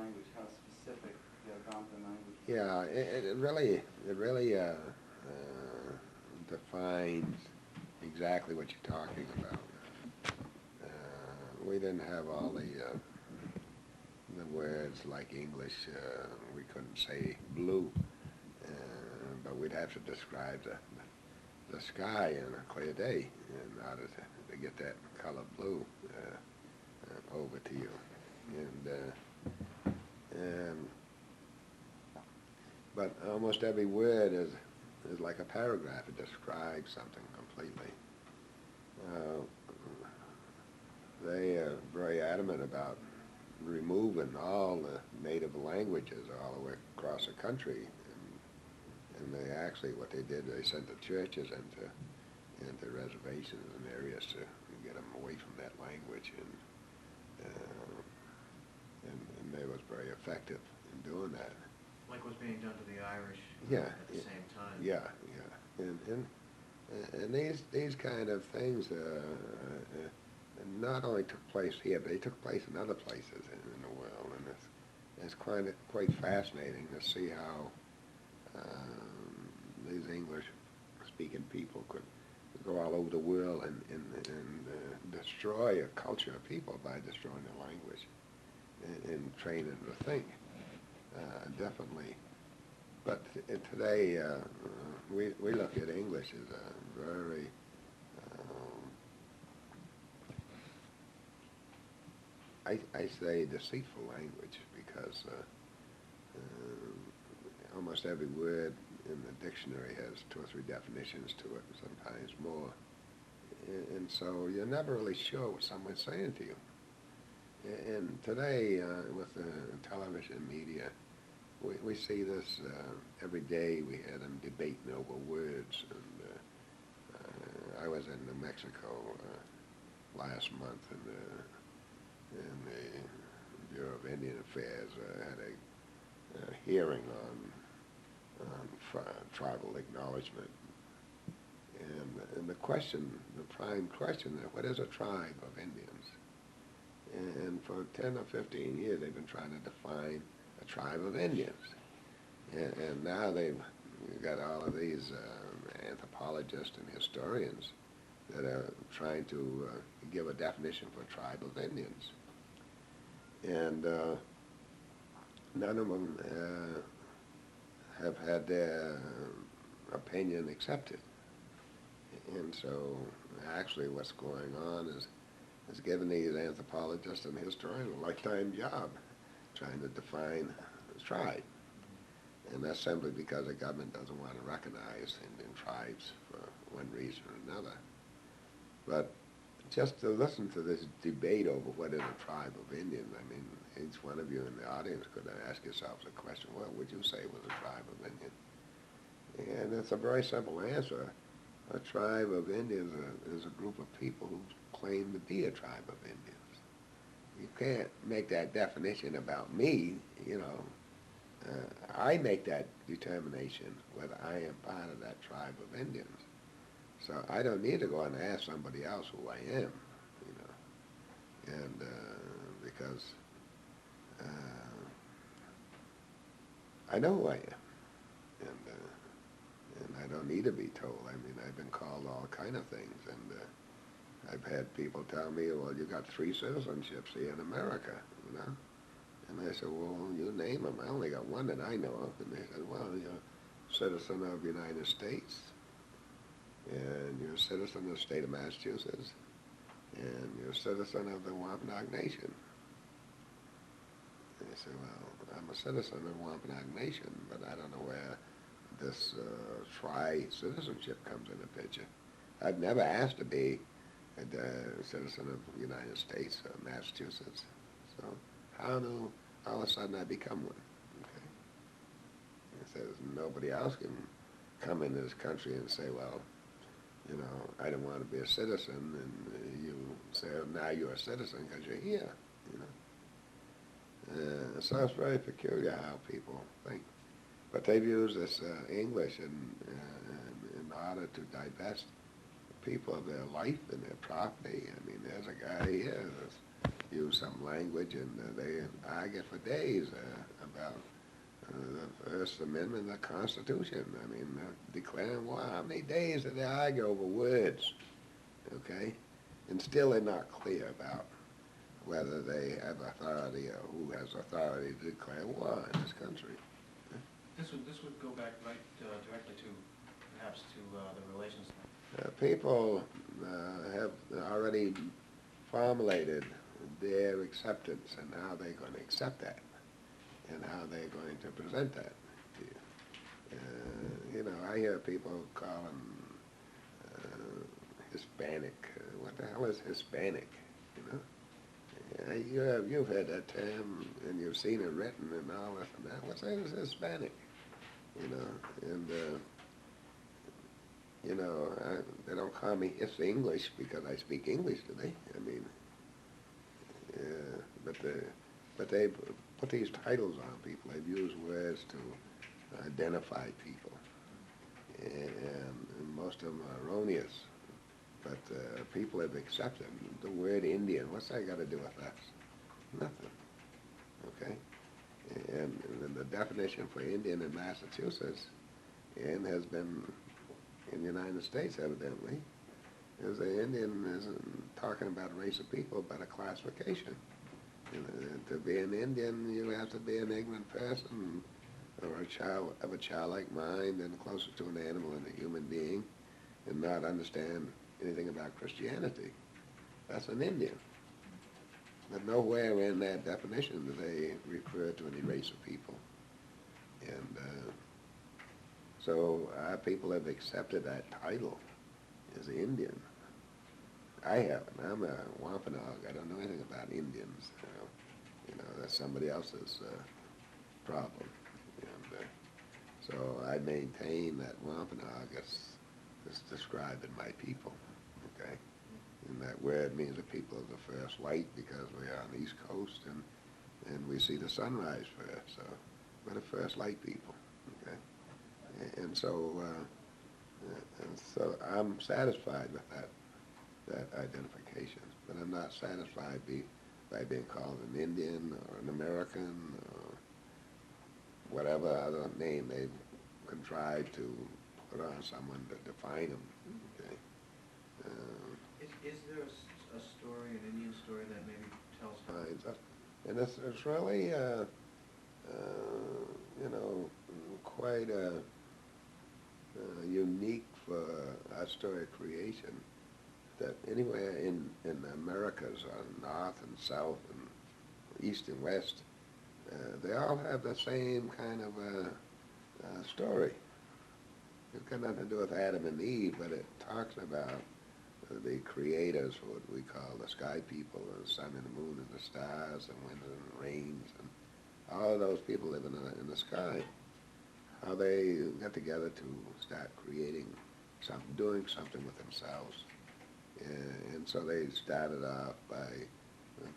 language, how specific the Algonquin language was. Yeah, it really defines exactly what you're talking about. We didn't have all the words like English. We couldn't say blue, but we'd have to describe the sky in a clear day in order to get that color blue over to you. And but almost every word is like a paragraph. It describes something completely. Uh, they are very adamant about removing all the native languages all the way across the country. And they actually, what they did, they sent the churches into reservations and areas to get them away from that language. And they was very effective in doing that. Like was being done to the Irish Yeah, at the same time. yeah, yeah. And these kind of things not only took place here, but they took place in other places in the world. And it's quite fascinating to see how these English-speaking people could go all over the world and destroy a culture of people by destroying their language and training them to think. Definitely. But today, we look at English as a very, I say deceitful language because almost every word in the dictionary has two or three definitions to it, sometimes more. And so you're never really sure what someone's saying to you. And today, with the television media, we see this every day. We had them debating over words. And I was in New Mexico last month, and the Bureau of Indian Affairs had a hearing on tribal acknowledgement. And the question, the prime question, is what is a tribe of Indians? And for 10 or 15 years, they've been trying to define a tribe of Indians. And now they've got all of these anthropologists and historians that are trying to give a definition for a tribe of Indians. And none of them have had their opinion accepted. And so actually what's going on is giving these anthropologists and historians a lifetime job trying to define a tribe. And that's simply because the government doesn't want to recognize Indian tribes for one reason or another. But just to listen to this debate over what is a tribe of Indians, I mean, each one of you in the audience could ask yourselves a question, what would you say was a tribe of Indians? And it's a very simple answer. A tribe of Indians is a group of people who claim to be a tribe of Indians. You can't make that definition about me, you know. I make that determination whether I am part of that tribe of Indians. So I don't need to go and ask somebody else who I am, you know. And because I know who I am. And I don't need to be told. I mean, I've been called all kind of things, and I've had people tell me, well, you got 3 citizenships here in America, you know. And I said, well, you name them. I only got one that I know of. And they said, well, you're a citizen of the United States, and you're a citizen of the state of Massachusetts, and you're a citizen of the Wampanoag Nation. And I said, well, I'm a citizen of the Wampanoag Nation, but I don't know where this tri-citizenship comes in the picture. I've never asked to be a citizen of the United States or Massachusetts. So how do all of a sudden I become one? Okay. It says nobody else can come into this country and say, well, you know, I don't want to be a citizen, and you say, oh, now you're a citizen because you're here, you know. So it's very peculiar how people think. But they've used this English in order to divest people of their life and their property. I mean, there's a guy here, this use some language, and they argue for days about the First Amendment of the Constitution. I mean, declaring war. How many days did they argue over words? Okay? And still they're not clear about whether they have authority or who has authority to declare war in this country. This would go back right directly to, perhaps to the relations. People have already formulated their acceptance and how they're going to accept that and how they're going to present that to you. You know, I hear people call them Hispanic. What the hell is Hispanic? You know, you've heard that term and you've seen it written and all this and that. What's that is Hispanic? You know, and you know, they don't call me His English because I speak English, do they? I mean, but they put these titles on people. They've used words to identify people, and most of them are erroneous. But people have accepted the word Indian. What's that got to do with us? Nothing. Okay? And the definition for Indian in Massachusetts, and has been in the United States evidently, is an Indian isn't talking about a race of people, but a classification. To be an Indian, you have to be an ignorant person, or a child of a childlike mind, and closer to an animal than a human being, and not understand anything about Christianity. That's an Indian. But nowhere in that definition do they refer to any race of people. And so our people have accepted that title as Indian. I haven't. I'm a Wampanoag. I don't know anything about Indians. You know, that's somebody else's problem. And so I maintain that Wampanoag is describing my people. Okay? And that word means the people of the first light because we're on the East Coast and we see the sunrise first. So we're the first light people. Okay? And so I'm satisfied with that identification, but I'm not satisfied by being called an Indian or an American or whatever other name they've contrived to put on someone to define them. Okay? Is there a story, an Indian story that maybe tells how? And it's really, you know, quite unique for our story of creation, that anywhere in the Americas, north and south and east and west, they all have the same kind of story. It's got nothing to do with Adam and Eve, but it talks about the creators, what we call the sky people, the sun and the moon and the stars and wind and the rains, and all of those people live in the sky. How they got together to start creating something, doing something with themselves. And so they started off by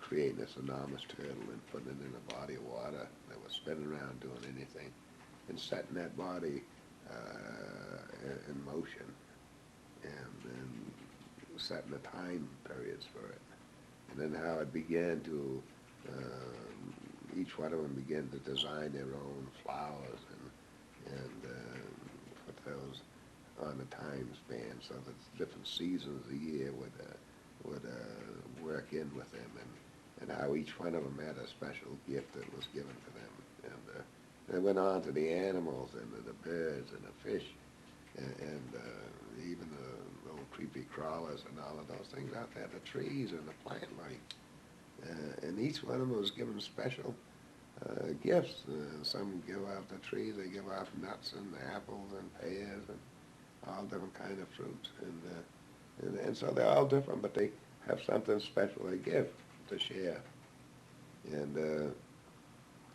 creating this enormous turtle and putting it in a body of water that was spinning around doing anything, and setting that body in motion, and setting the time periods for it. And then how it began to, each one of them began to design their own flowers and put those on the time span, so that different seasons of the year would work in with them, and how each one of them had a special gift that was given to them. And they went on to the animals and the birds and the fish and even the little creepy crawlers and all of those things out there, the trees and the plant life. And each one of them was given special gifts. Some give out the trees, they give out nuts and apples and pears and all different kind of fruits. And so they're all different, but they have something special they give to share. And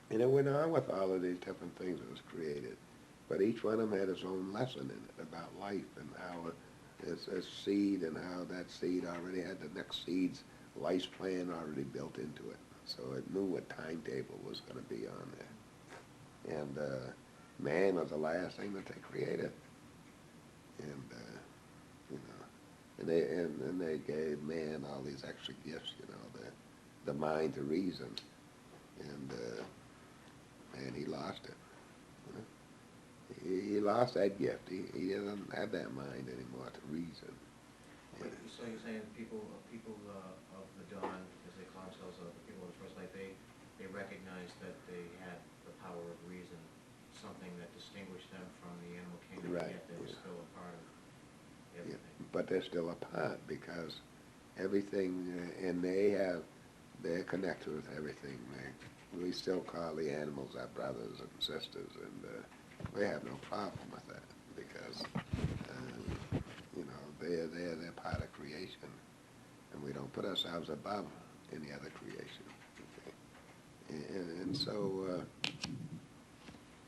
it went on with all of these different things that was created. But each one of them had its own lesson in it about life and how it's a seed and how that seed already had the next seed's life plan already built into it. So it knew what timetable was going to be on there. And man was the last thing that they created. And, you know, and they gave man all these extra gifts, you know, the mind to reason, and man, he lost it. You know? He lost that gift. He doesn't have that mind anymore to reason. So you're saying people of the dawn, as they call themselves, the people of the first light, they recognized that they had the power of reason, something that distinguished them from the animal kingdom, Right, yet they were yeah. still a part of Yeah, everything. but they're still apart because everything, and they're connected with everything. We still call the animals our brothers and sisters, and we have no problem with that because, you know, they're part of creation, and we don't put ourselves above any other creation. Okay? And so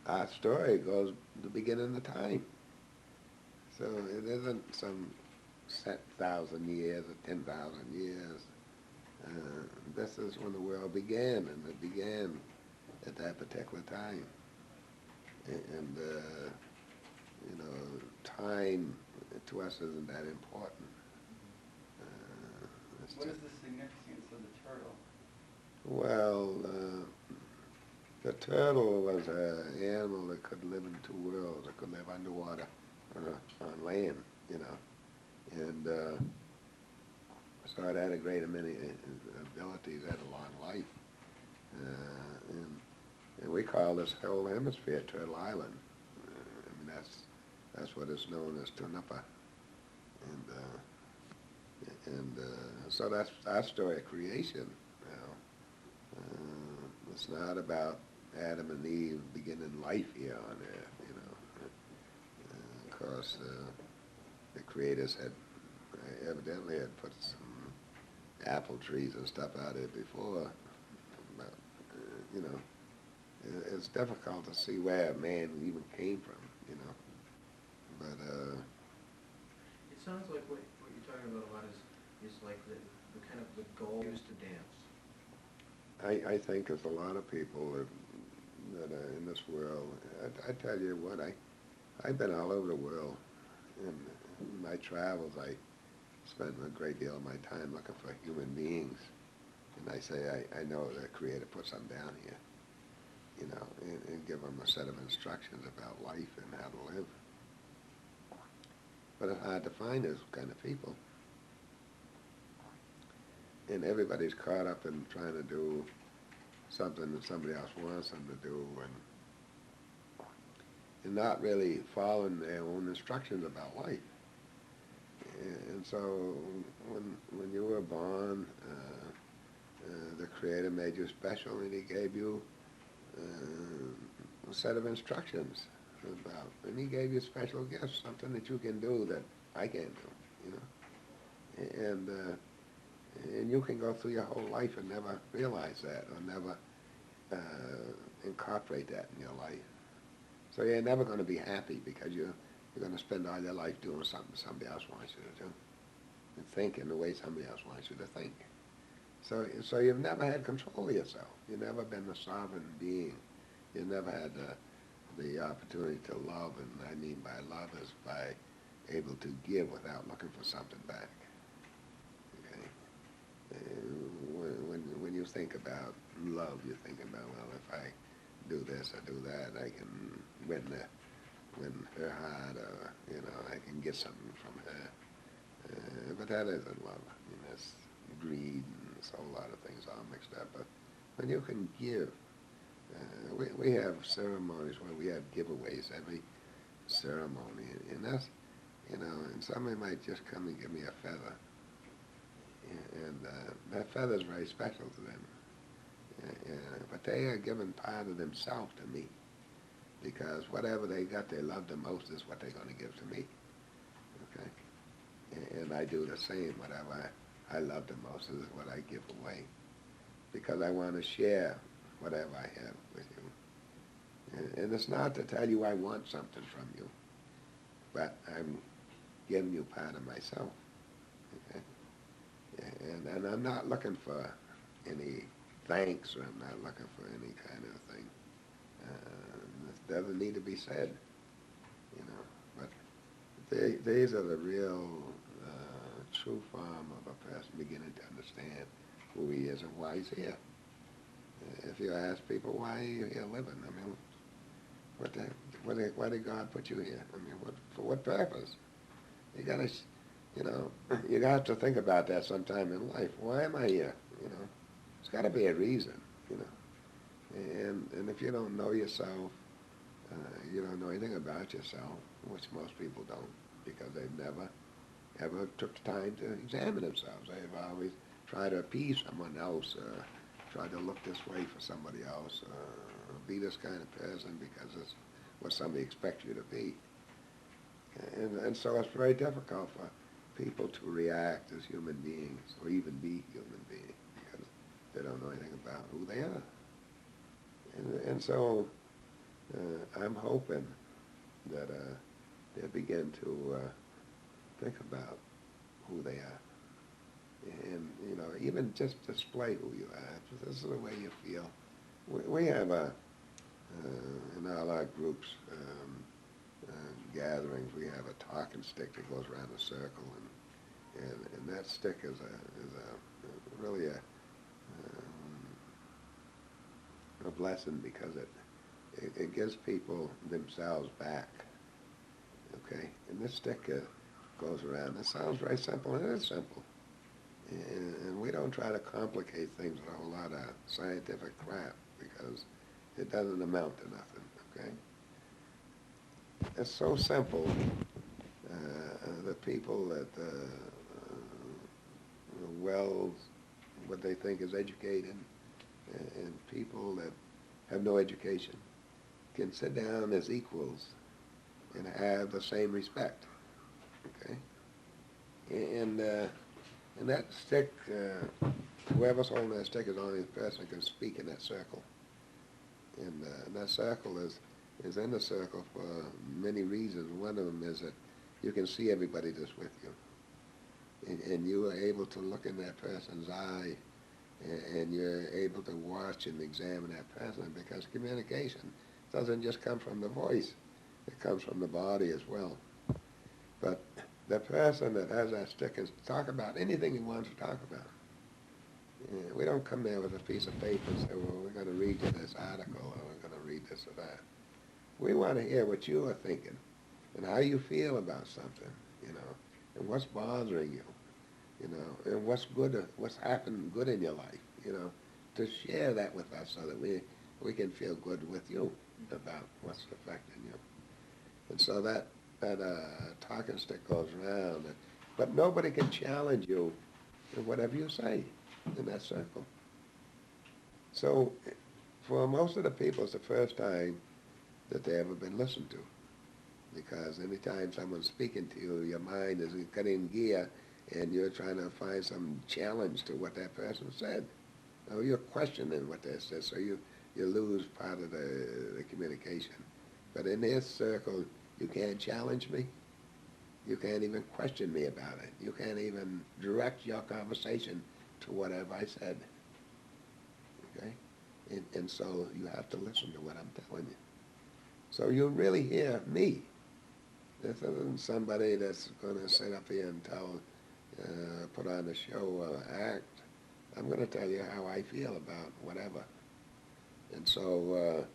our story goes the beginning of time. So it isn't some set 1,000 years or 10,000 years. This is when the world began, and it began at that particular time. And you know, time to us isn't that important. It's What is just, the significance of the turtle? well, the turtle was an animal that could live in two worlds. It could live underwater or on land, you know. And so it had a great many abilities, it had a long life. And we call this whole hemisphere Turtle Island. I mean, that's what it's known as Tunapa. And so that's our story of creation. It's not about Adam and Eve beginning life here on Earth, you know. Of course, the creators had evidently had put some apple trees and stuff out there before, but, you know, it's difficult to see where man even came from, you know. But It sounds like what you're talking about a lot is like the kind of the goal is to dance. I think there's a lot of people that are in this world. I tell you what, I've been all over the world. In my travels, I spent a great deal of my time looking for human beings. And I say, I know the Creator put some down here, you know, and give them a set of instructions about life and how to live. But it's hard to find those kind of people. And everybody's caught up in trying to do something that somebody else wants them to do, and not really following their own instructions about life. And so when you were born, the Creator made you special, and He gave you a set of instructions about, and He gave you special gifts, something that you can do that I can't do, you know. And you can go through your whole life and never realize that, or never incorporate that in your life. So you're never going to be happy because you're going to spend all your life doing something somebody else wants you to do, and thinking the way somebody else wants you to think. So you've never had control of yourself. You've never been a sovereign being. You've never had the opportunity to love, and I mean by love is by able to give without looking for something back. Okay? When you think about love, you think about, well, if I do this or do that, I can win her heart, or, you know, I can get something from her. But that isn't love. I mean, that's greed, and there's a whole lot of things all mixed up. But when you can give, we have ceremonies where we have giveaways every ceremony, and that's, you know, and somebody might just come and give me a feather, and that feather is very special to them. But they are giving part of themselves to me, because whatever they got they love the most is what they're going to give to me. Okay? And I do the same. Whatever I love the most is what I give away, because I want to share whatever I have with you. And it's not to tell you I want something from you, but I'm giving you part of myself. Okay? And I'm not looking for any thanks, or I'm not looking for any kind of thing. It doesn't need to be said, you know. But these are the real true form of a person beginning to understand who he is and why he's here. If you ask people, why are you here living? I mean, why did God put you here? I mean, for what purpose? You gotta, you know, you got to think about that sometime in life. Why am I here? You know, it's got to be a reason. You know, and if you don't know yourself, you don't know anything about yourself, which most people don't, because they've never ever took the time to examine themselves. They've always tried to appease someone else, tried to look this way for somebody else, be this kind of person because it's what somebody expects you to be. And so it's very difficult for people to react as human beings or even be human beings because they don't know anything about who they are. And so I'm hoping that they'll begin to think about who they are. And, you know, even just display who you are. If this is the way you feel. We have in all our groups, gatherings, we have a talking stick that goes around a circle, and that stick is really a blessing because it gives people themselves back. Okay, and this stick goes around. It sounds very simple, and it is simple. And we don't try to complicate things with a whole lot of scientific crap because it doesn't amount to nothing. Okay. It's so simple. The people that, what they think is educated, and people that have no education can sit down as equals and have the same respect. Okay? And that stick, whoever's holding that stick is the only person who can speak in that circle. And that circle is in the circle for many reasons. One of them is that you can see everybody that's with you. And you are able to look in that person's eye, and you're able to watch and examine that person because communication doesn't just come from the voice. It comes from the body as well. But the person that has that stick can talk about anything he wants to talk about. We don't come there with a piece of paper and say, well, we're going to read you this article or we're going to read this or that. We want to hear what you are thinking and how you feel about something, you know, and what's bothering you, you know, and what's good, what's happened good in your life, you know, to share that with us so that we can feel good with you about what's affecting you. And so that talking stick goes around, but nobody can challenge you in whatever you say in that circle. So for most of the people, it's the first time that they ever been listened to. Because anytime someone's speaking to you, your mind is getting in gear and you're trying to find some challenge to what that person said. Or you're questioning what they said, so you lose part of the communication. But in this circle, you can't challenge me. You can't even question me about it. You can't even direct your conversation to whatever I said. Okay? And so you have to listen to what I'm telling you. So you really hear me. This isn't somebody that's going to sit up here and put on a show or act. I'm going to tell you how I feel about whatever. And so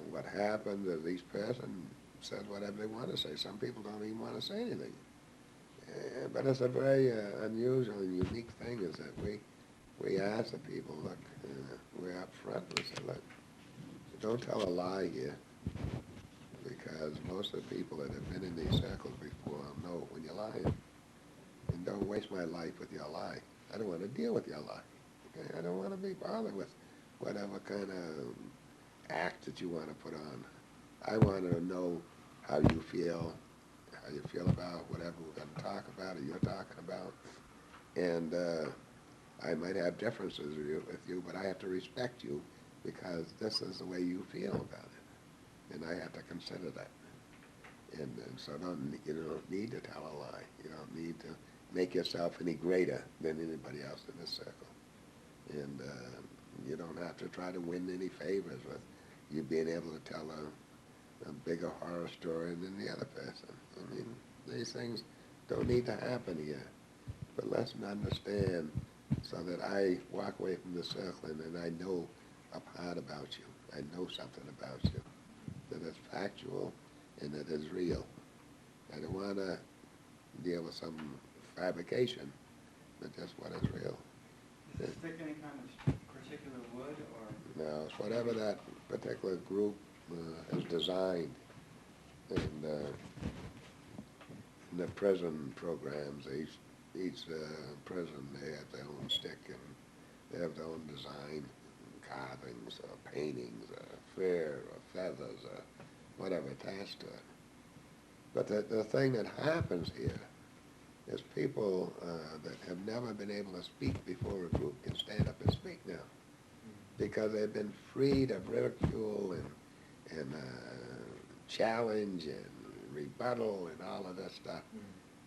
what happens is each person says whatever they want to say. Some people don't even want to say anything. But it's a very unusual and unique thing is that we ask the people, look, we're up front. We say, look, don't tell a lie here, because most of the people that have been in these circles before know when you're lying. And don't waste my life with your lie. I don't want to deal with your lie. Okay? I don't want to be bothered with whatever kind of act that you want to put on. I want to know how you feel about whatever we're going to talk about or you're talking about. And I might have differences with you, but I have to respect you because this is the way you feel about it. And I have to consider that. And so you don't need to tell a lie. You don't need to make yourself any greater than anybody else in this circle. And you don't have to try to win any favors with you being able to tell a bigger horror story than the other person. I mean, these things don't need to happen here. but let's understand so that I walk away from the circle and then I know a part about you. I know something about you that is factual and that is real. I don't want to deal with some fabrication, but just what is real. Does it stick any kind of particular wood or? Now, it's whatever that particular group has designed. And in the prison programs, each prison, they have their own stick and they have their own design, carvings, or paintings, or fur, or feathers, or whatever attached to it. But the thing that happens here is people that have never been able to speak before a group can stand up and speak now because they've been freed of ridicule and challenge and rebuttal and all of that stuff,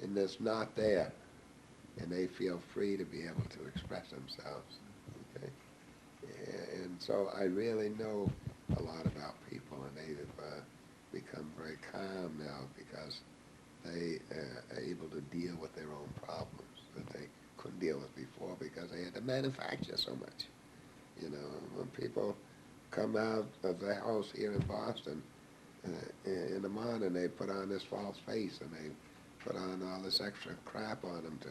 and it's not there, and they feel free to be able to express themselves. Okay, and so I really know a lot about people, and they've become very calm now because they are able to deal with their own problems that they couldn't deal with before because they had to manufacture so much. You know, when people come out of the house here in Boston, in the morning they put on this false face and they put on all this extra crap on them to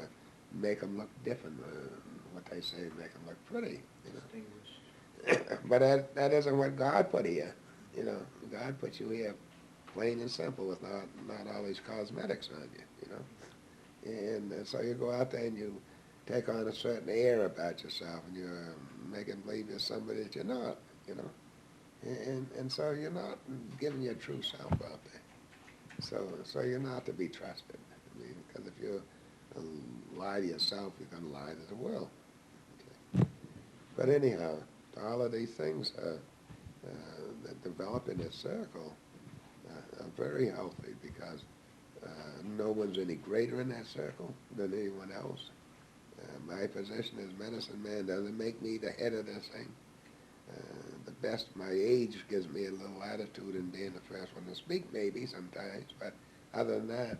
make them look different. What they say, make them look pretty. You know, but that isn't what God put here. You know, God put you here plain and simple with not all these cosmetics on you. You know, and so you go out there and you take on a certain air about yourself and you're making believe you're somebody that you're not. You know. And so you're not giving your true self out there. So you're not to be trusted. I mean, because if you lie to yourself, you're going to lie to the world. Okay. But anyhow, all of these things that develop in this circle are very healthy because no one's any greater in that circle than anyone else. My position as medicine man doesn't make me the head of this thing. The best, my age gives me a little latitude in being the first one to speak maybe sometimes, but other than that,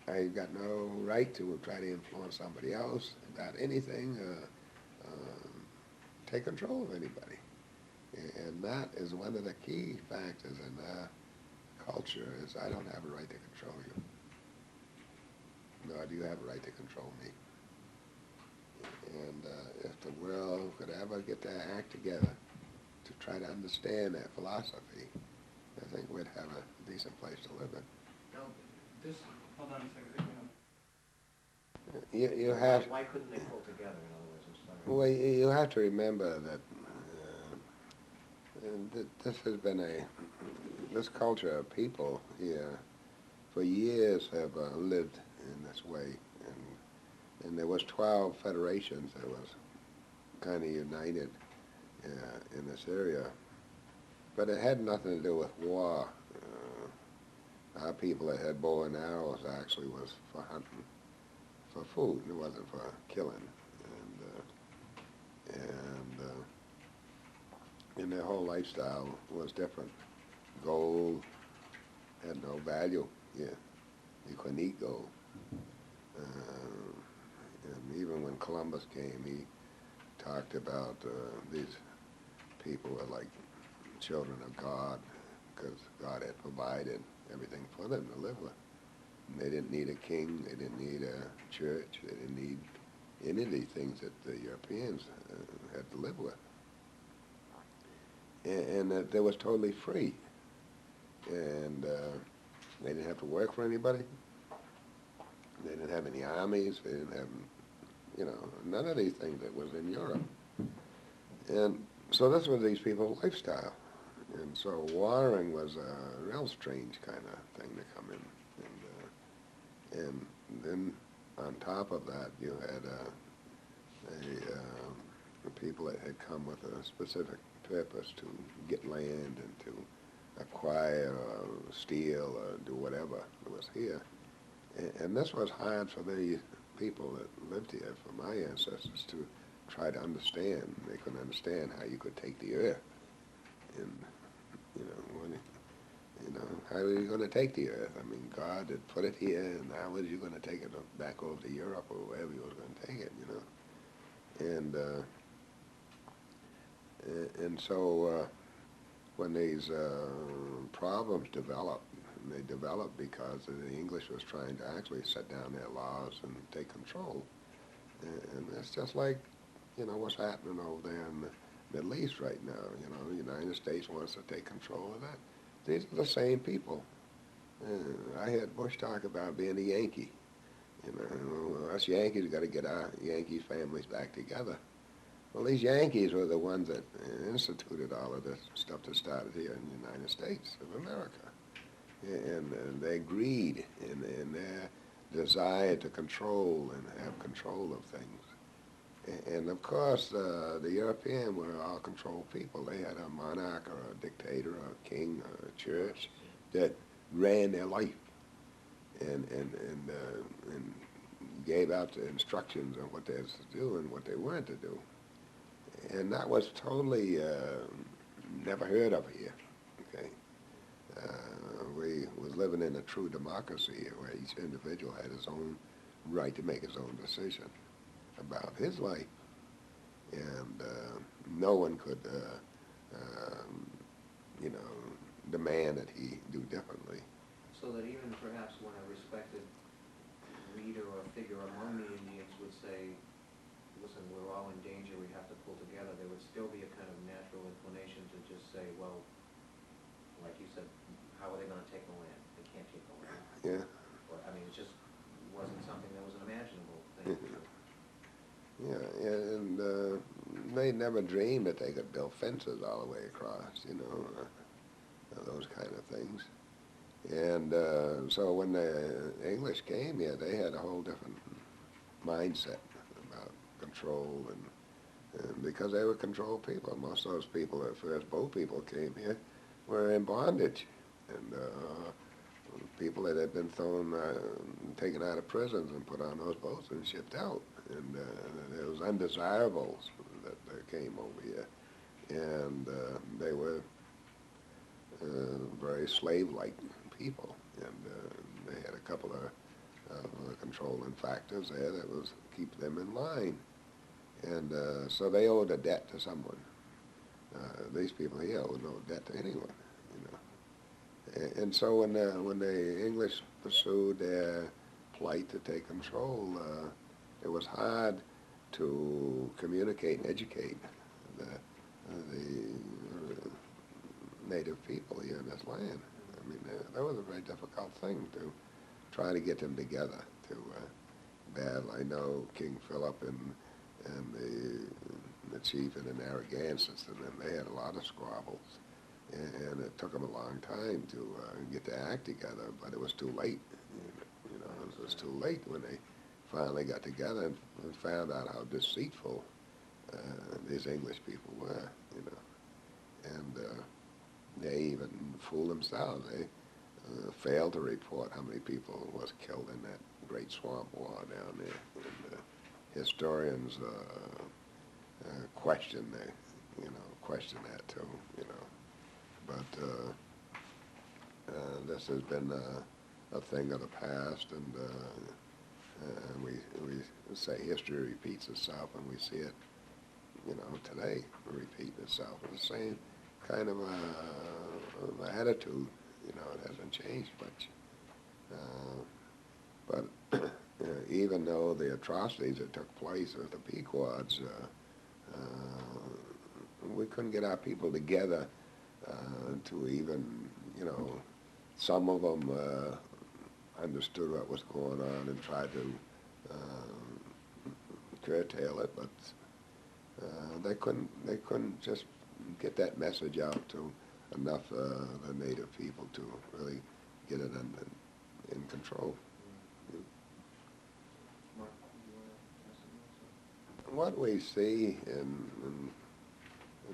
I've got no right to try to influence somebody else about anything, take control of anybody. And that is one of the key factors in our culture is I don't have a right to control you, nor do you have a right to control me. And if the world could ever get their act together to try to understand that philosophy, I think we'd have a decent place to live in. Now, this, Hold on a second. You have, why couldn't they pull together, in other words? I'm sorry. well, you have to remember that this has been this culture of people here for years have lived in this way. And there was 12 federations that was kind of united in this area. But it had nothing to do with war. Our people that had bow and arrows actually was for hunting, for food. It wasn't for killing. And their whole lifestyle was different. Gold had no value. Yeah, you couldn't eat gold. And even when Columbus came, he talked about these people were like children of God because God had provided everything for them to live with. And they didn't need a king, they didn't need a church, they didn't need any of these things that the Europeans had to live with. And that they was totally free. And they didn't have to work for anybody. They didn't have any armies, they didn't have, you know, none of these things that was in Europe. And so this was these people's lifestyle. And so warring was a real strange kind of thing to come in. And then on top of that, you had people that had come with a specific purpose to get land and to acquire or steal or do whatever was here. And this was hard for the people that lived here, for my ancestors, to try to understand. They couldn't understand how you could take the earth and, you know, You know, how are you going to take the earth? I mean, God had put it here, and how was you going to take it back over to Europe or wherever you was going to take it, you know? And so when these problems developed, and they developed because the English was trying to actually set down their laws and take control. And it's just like, you know, what's happening over there in the Middle East right now. You know, the United States wants to take control of that. These are the same people. I heard Bush talk about being a Yankee. You know, us Yankees got to get our Yankee families back together. Well, these Yankees were the ones that instituted all of this stuff that started here in the United States of America. And their greed and their desire to control and have control of things. And of course, the European were all controlled people. They had a monarch or a dictator or a king or a church that ran their life and gave out the instructions on what they was to do and what they weren't to do. And that was totally never heard of here. Okay, we was living in a true democracy here, where each individual had his own right to make his own decision about his life, and no one could, you know, demand that he do differently. So that even perhaps when a respected leader or figure among the Indians would say, listen, we're all in danger, we have to pull together, there would still be a kind of natural inclination to just say, well, like you said, how are they going to take the land? They can't take the land. Yeah. Or, I mean, it just wasn't something that was an imaginable thing to do. Yeah, and they never dreamed that they could build fences all the way across, you know, those kind of things. And so when the English came here, they had a whole different mindset about control, and because they were controlled people. Most of those people, the first boat people came here, were in bondage, and people that had been thrown, taken out of prisons and put on those boats and shipped out. And there was undesirables that came over here, and they were very slave-like people, and they had a couple of controlling factors there that was keep them in line, and so they owed a debt to someone. These people here owed no debt to anyone, you know. And so when the English pursued their plight to take control, it was hard to communicate and educate the native people here in this land. I mean, that was a very difficult thing to try to get them together to battle. I know King Philip and the chief in the Narragansetts, and then they had a lot of squabbles, and it took them a long time to get their act together, but it was too late. You know, it was too late when they finally got together and found out how deceitful these English people were, you know, and they even fooled themselves. They failed to report how many people was killed in that great swamp war down there. And historians question that too, you know. But this has been a thing of the past, and we say history repeats itself, and we see it, you know, today repeat itself. It's the same kind of attitude, you know. It hasn't changed much. But even though the atrocities that took place with the Pequods, we couldn't get our people together to even, you know, some of them understood what was going on and tried to curtail it, but they couldn't just get that message out to enough the native people to really get it in control. Mark, do you want to ask something else? What we see in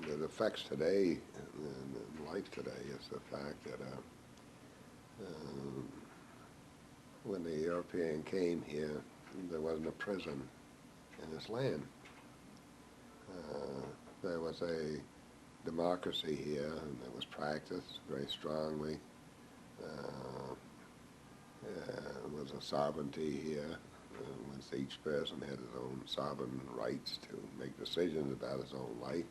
the effects today in life today is the fact that when the European came here, there wasn't a prison in this land. There was a democracy here, and it was practiced very strongly. Was a sovereignty here, once each person had his own sovereign rights to make decisions about his own life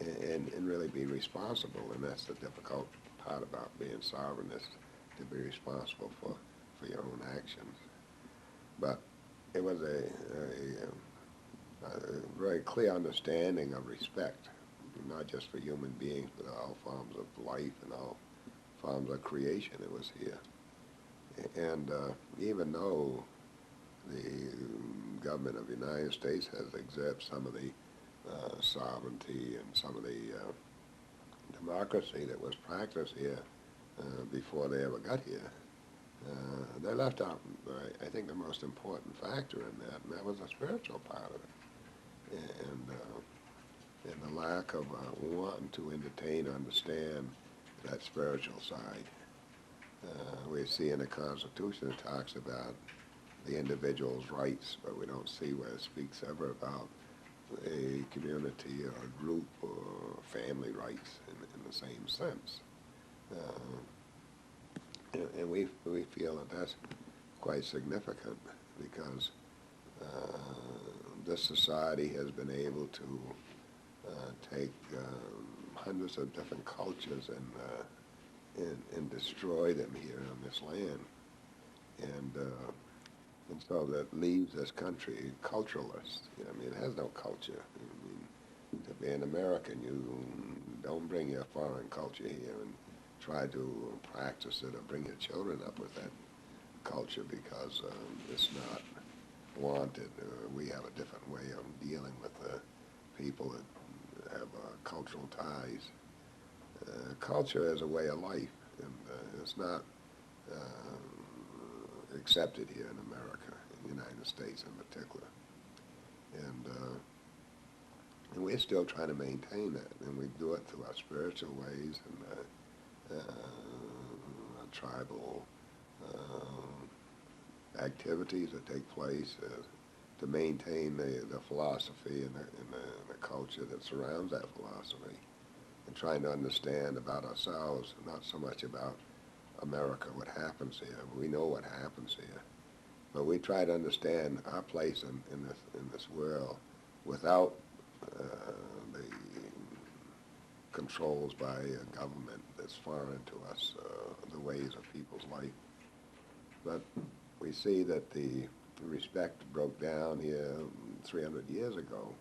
and really be responsible. And that's the difficult part about being sovereign, is to be responsible for your own actions. But it was a very clear understanding of respect, not just for human beings, but all forms of life and all forms of creation. It was here. And even though the government of the United States has exerted some of the sovereignty and some of the democracy that was practiced here before they ever got here, they left out, I think, the most important factor in that, and that was the spiritual part of it. And the lack of wanting to entertain or understand that spiritual side. We see in the Constitution it talks about the individual's rights, but we don't see where it speaks ever about a community or a group or family rights in the same sense. And we feel that that's quite significant, because this society has been able to take hundreds of different cultures and destroy them here on this land. And so that leaves this country culturalist. You know, I mean, it has no culture. I mean, to be an American, you don't bring your foreign culture here and try to practice it or bring your children up with that culture, because it's not wanted. We have a different way of dealing with people that have cultural ties. Culture is a way of life, and it's not accepted here in America, in the United States in particular. And we're still trying to maintain that, and we do it through our spiritual ways and our tribal activities that take place to maintain the philosophy and the culture that surrounds that philosophy, and trying to understand about ourselves, not so much about America, what happens here. We know what happens here, but we try to understand our place in this world without the controls by a government that's foreign to us, the ways of people's life. But we see that the respect broke down here 300 years ago,